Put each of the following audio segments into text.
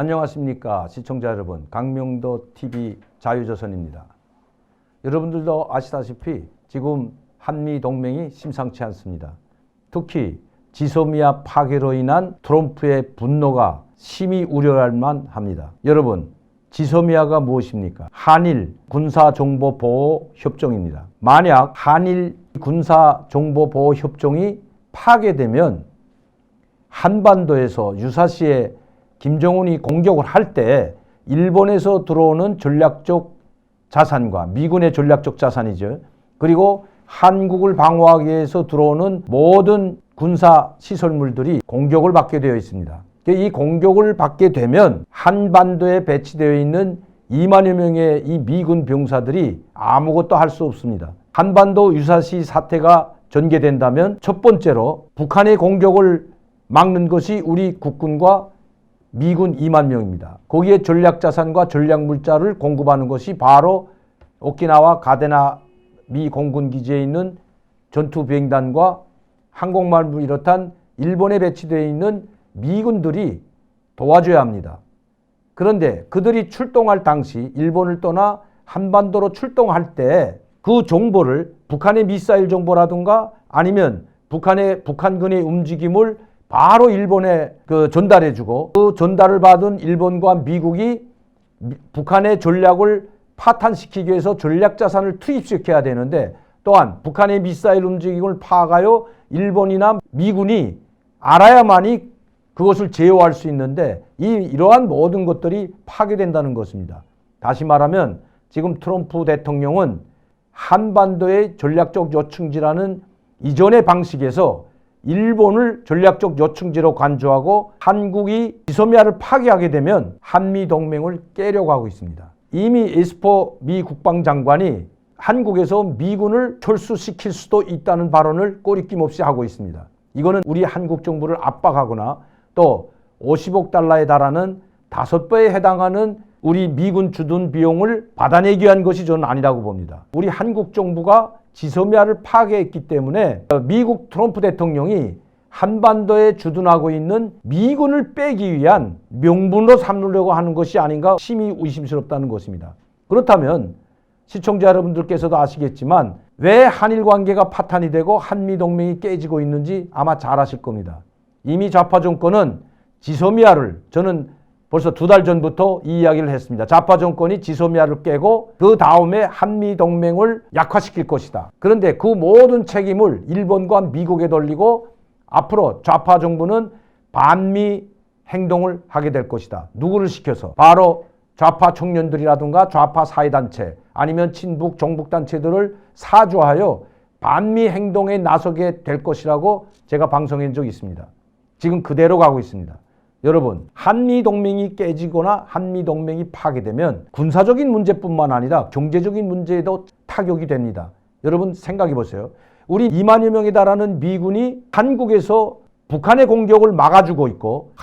안녕하십니까 시청자 여러분, 강명도 TV 자유조선입니다. 여러분들도 아시다시피 지금 한미동맹이 심상치 않습니다. 특히 지소미아 파괴로 인한 트럼프의 분노가 심히 우려할 만합니다. 여러분, 지소미아가 무엇입니까? 한일 군사정보보호협정입니다. 만약 한일 군사정보보호협정이 파괴되면 한반도에서 유사시에 김정은이 공격을 할 때 일본에서 들어오는 전략적 자산과 미군의 전략적 자산이죠. 그리고 한국을 방어하기 위해서 들어오는 모든 군사 시설물들이 공격을 받게 되어 있습니다. 이 공격을 받게 되면 한반도에 배치되어 있는 2만여 명의 이 미군 병사들이 아무것도 할 수 없습니다. 한반도 유사시 사태가 전개된다면 첫 번째로 북한의 공격을 막는 것이 우리 국군과 미군 2만 명입니다. 거기에 전략자산과 전략물자를 공급하는 것이 바로 오키나와 가데나 미 공군기지에 있는 전투비행단과 항공모함을 비롯한 일본에 배치되어 있는 미군들이 도와줘야 합니다. 그런데 그들이 출동할 당시 일본을 떠나 한반도로 출동할 때 그 정보를 북한의 미사일 정보라든가 아니면 북한군의 움직임을 바로 일본에 전달해주고 그 전달을 받은 일본과 미국이 북한의 전략을 파탄시키기 위해서 전략자산을 투입시켜야 되는데 또한 북한의 미사일 움직임을 파악하여 일본이나 미군이 알아야만이 그것을 제어할 수 있는데 이러한 모든 것들이 파괴된다는 것입니다. 다시 말하면 지금 트럼프 대통령은 한반도의 전략적 요충지라는 이전의 방식에서 일본을 전략적 요충지로 간주하고 한국이 지소미아를 파괴하게 되면 한미동맹을 깨려고 하고 있습니다. 이미 에스퍼 미 국방장관이 한국에서 미군을 철수시킬 수도 있다는 발언을 꼬리낌 없이 하고 있습니다. 이거는 우리 한국 정부를 압박하거나 또 50억 달러에 달하는 5배에 해당하는 우리 미군 주둔 비용을 받아내기 위한 것이 저는 아니라고 봅니다. 우리 한국 정부가 지소미아를 파괴했기 때문에 미국 트럼프 대통령이 한반도에 주둔하고 있는 미군을 빼기 위한 명분으로 삼으려고 하는 것이 아닌가 심히 의심스럽다는 것입니다. 그렇다면 시청자 여러분들께서도 아시겠지만 왜 한일 관계가 파탄이 되고 한미동맹이 깨지고 있는지 아마 잘 아실 겁니다. 이미 좌파 정권은 지소미아를 저는 벌써 2달 전부터 이 이야기를 했습니다. 좌파 정권이 지소미아를 깨고 그 다음에 한미동맹을 약화시킬 것이다. 그런데 그 모든 책임을 일본과 미국에 돌리고 앞으로 좌파 정부는 반미 행동을 하게 될 것이다. 누구를 시켜서? 바로 좌파 청년들이라든가 좌파 사회단체 아니면 친북 종북단체들을 사주하여 반미 행동에 나서게 될 것이라고 제가 방송한 적이 있습니다. 지금 그대로 가고 있습니다. 여러분, 한미동맹이 깨지거나 한미동맹이 파괴되면 군사적인 문제뿐만 아니라 경제적인 문제에도 타격이 됩니다. 여러분 생각해 보세요. 우리 2만여 명에 달하는 미군이 한국에서 북한의 공격을 막아주고 있고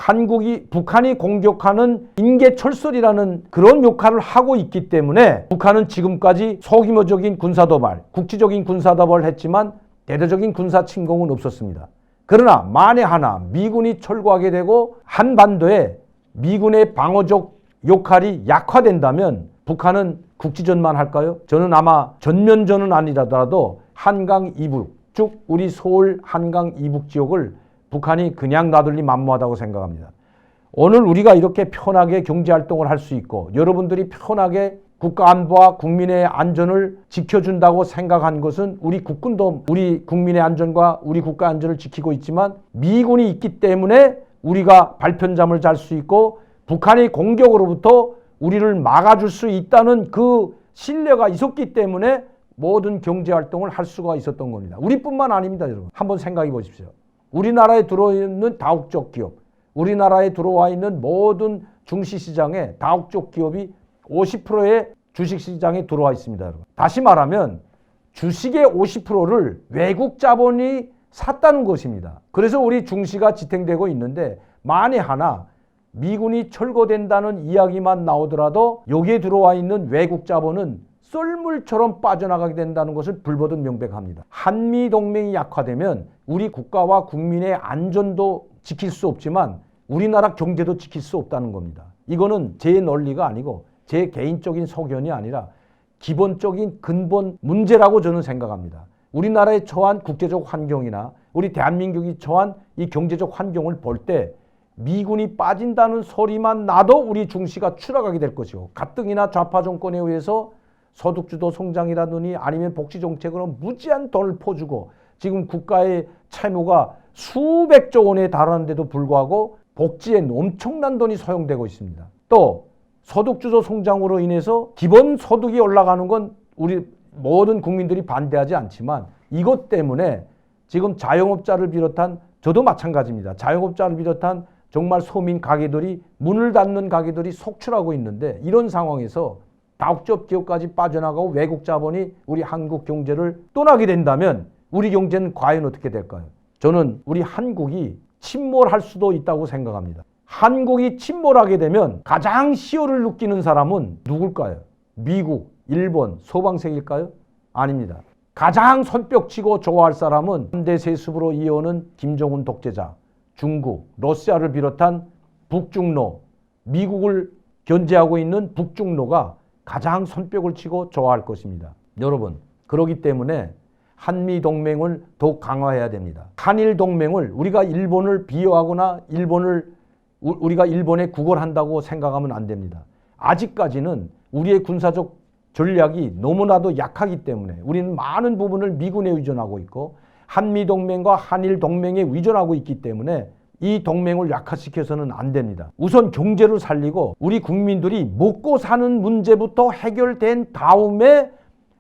북한이 공격하는 인계철설이라는 그런 역할을 하고 있기 때문에 북한은 지금까지 소규모적인 군사도발, 국지적인 군사도발을 했지만 대대적인 군사 침공은 없었습니다. 그러나 만에 하나 미군이 철거하게 되고 한반도에 미군의 방어적 역할이 약화된다면 북한은 국지전만 할까요? 저는 아마 전면전은 아니라도 한강 이북, 즉 우리 서울 한강 이북 지역을 북한이 그냥 놔둘리 만무하다고 생각합니다. 오늘 우리가 이렇게 편하게 경제활동을 할 수 있고 여러분들이 편하게 국가안보와 국민의 안전을 지켜준다고 생각한 것은 우리 국군도 우리 국민의 안전과 우리 국가 안전을 지키고 있지만 미군이 있기 때문에 우리가 발편잠을 잘 수 있고 북한의 공격으로부터 우리를 막아줄 수 있다는 그 신뢰가 있었기 때문에 모든 경제활동을 할 수가 있었던 겁니다. 우리뿐만 아닙니다. 여러분 한번 생각해 보십시오. 우리나라에 들어있는 다국적 기업, 우리나라에 들어와 있는 모든 중시시장에 다국적 기업이 50%의 주식시장에 들어와 있습니다. 여러분. 다시 말하면 주식의 50%를 외국 자본이 샀다는 것입니다. 그래서 우리 중시가 지탱되고 있는데 만에 하나 미군이 철거된다는 이야기만 나오더라도 여기에 들어와 있는 외국 자본은 썰물처럼 빠져나가게 된다는 것을 불보듯 명백합니다. 한미동맹이 약화되면 우리 국가와 국민의 안전도 지킬 수 없지만 우리나라 경제도 지킬 수 없다는 겁니다. 이거는 제 논리가 아니고 제 개인적인 소견이 아니라 기본적인 근본 문제라고 저는 생각합니다. 우리나라에 처한 국제적 환경이나 우리 대한민국이 처한 이 경제적 환경을 볼 때 미군이 빠진다는 소리만 나도 우리 중시가 추락하게 될 것이고, 가뜩이나 좌파 정권에 의해서 소득주도 성장이라더니 아니면 복지정책으로 무지한 돈을 퍼주고 지금 국가의 채무가 수백조 원에 달하는데도 불구하고 복지에 엄청난 돈이 소용되고 있습니다. 또 소득주도 성장으로 인해서 기본소득이 올라가는 건 우리 모든 국민들이 반대하지 않지만 이것 때문에 지금 자영업자를 비롯한, 저도 마찬가지입니다. 자영업자를 비롯한 정말 서민 가게들이, 문을 닫는 가게들이 속출하고 있는데, 이런 상황에서 다국적 기업까지 빠져나가고 외국 자본이 우리 한국 경제를 떠나게 된다면 우리 경제는 과연 어떻게 될까요? 저는 우리 한국이 침몰할 수도 있다고 생각합니다. 한국이 침몰하게 되면 가장 시효를 느끼는 사람은 누굴까요? 미국, 일본, 서방세계일까요? 아닙니다. 가장 손뼉치고 좋아할 사람은 3대 세습으로 이어오는 김정은 독재자, 중국, 러시아를 비롯한 북중로, 미국을 견제하고 있는 북중로가 가장 손뼉을 치고 좋아할 것입니다. 여러분, 그렇기 때문에 한미동맹을 더욱 강화해야 됩니다. 한일동맹을 우리가 일본을 비호하거나 우리가 일본에 구걸한다고 생각하면 안 됩니다. 아직까지는 우리의 군사적 전략이 너무나도 약하기 때문에 우리는 많은 부분을 미군에 의존하고 있고 한미동맹과 한일동맹에 의존하고 있기 때문에 이 동맹을 약화시켜서는 안 됩니다. 우선 경제를 살리고 우리 국민들이 먹고 사는 문제부터 해결된 다음에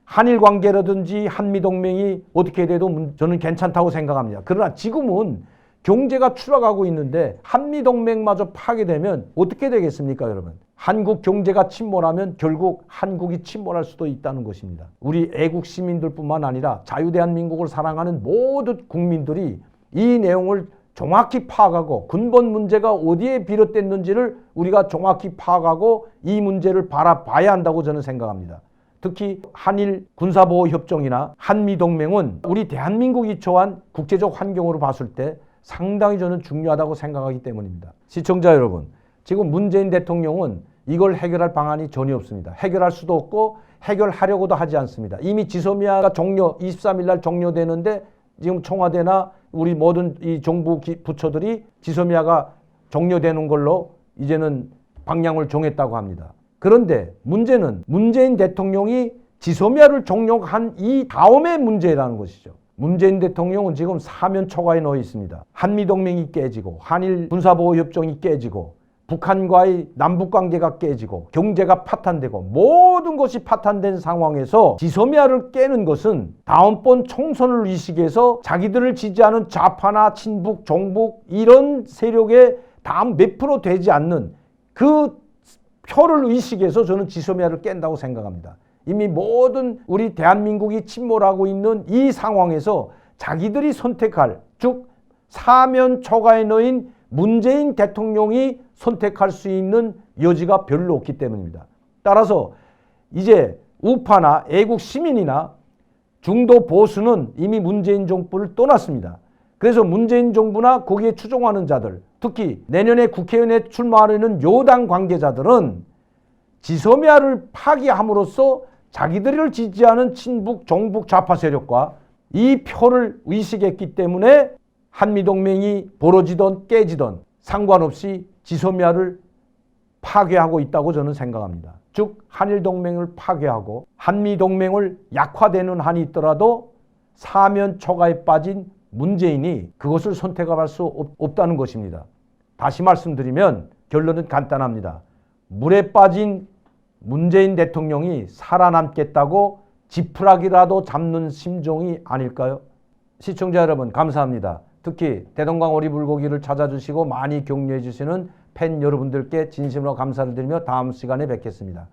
한일 관계라든지 한미동맹이 어떻게 돼도 저는 괜찮다고 생각합니다. 그러나 지금은 경제가 추락하고 있는데 한미동맹마저 파괴되면 어떻게 되겠습니까, 여러분? 한국 경제가 침몰하면 결국 한국이 침몰할 수도 있다는 것입니다. 우리 애국 시민들뿐만 아니라 자유대한민국을 사랑하는 모든 국민들이 이 내용을 정확히 파악하고 근본 문제가 어디에 비롯됐는지를 우리가 정확히 파악하고 이 문제를 바라봐야 한다고 저는 생각합니다. 특히 한일 군사보호협정이나 한미동맹은 우리 대한민국이 처한 국제적 환경으로 봤을 때 상당히 저는 중요하다고 생각하기 때문입니다. 시청자 여러분, 지금 문재인 대통령은 이걸 해결할 방안이 전혀 없습니다. 해결할 수도 없고 해결하려고도 하지 않습니다. 이미 지소미아가 23일 날 종료되는데 지금 청와대나 우리 모든 이 정부 부처들이 지소미아가 종료되는 걸로 이제는 방향을 정했다고 합니다. 그런데 문제는 문재인 대통령이 지소미아를 종료한 이 다음의 문제라는 것이죠. 문재인 대통령은 지금 사면 초과에 놓여 있습니다. 한미동맹이 깨지고 한일 군사보호협정이 깨지고 북한과의 남북관계가 깨지고 경제가 파탄되고 모든 것이 파탄된 상황에서 지소미아를 깨는 것은 다음번 총선을 의식해서 자기들을 지지하는 좌파나 친북, 종북 이런 세력의 다음 몇 프로 되지 않는 그 표를 의식해서 저는 지소미아를 깬다고 생각합니다. 이미 모든 우리 대한민국이 침몰하고 있는 이 상황에서 자기들이 선택할, 즉 사면 초과에 놓인 문재인 대통령이 선택할 수 있는 여지가 별로 없기 때문입니다. 따라서 이제 우파나 애국 시민이나 중도 보수는 이미 문재인 정부를 떠났습니다. 그래서 문재인 정부나 거기에 추종하는 자들, 특히 내년에 국회의원에 출마하려는 여당 관계자들은 지소미아를 파기함으로써 자기들을 지지하는 친북, 종북 좌파 세력과 이 표를 의식했기 때문에 한미동맹이 벌어지던 깨지던 상관없이 지소미아를 파괴하고 있다고 저는 생각합니다. 즉 한일동맹을 파괴하고 한미동맹을 약화되는 한이 있더라도 사면 초과에 빠진 문재인이 그것을 선택할 수 없다는 것입니다. 다시 말씀드리면 결론은 간단합니다. 물에 빠진 문재인 대통령이 살아남겠다고 지푸라기라도 잡는 심정이 아닐까요? 시청자 여러분 감사합니다. 특히 대동강 오리불고기를 찾아주시고 많이 격려해 주시는 팬 여러분들께 진심으로 감사를 드리며 다음 시간에 뵙겠습니다.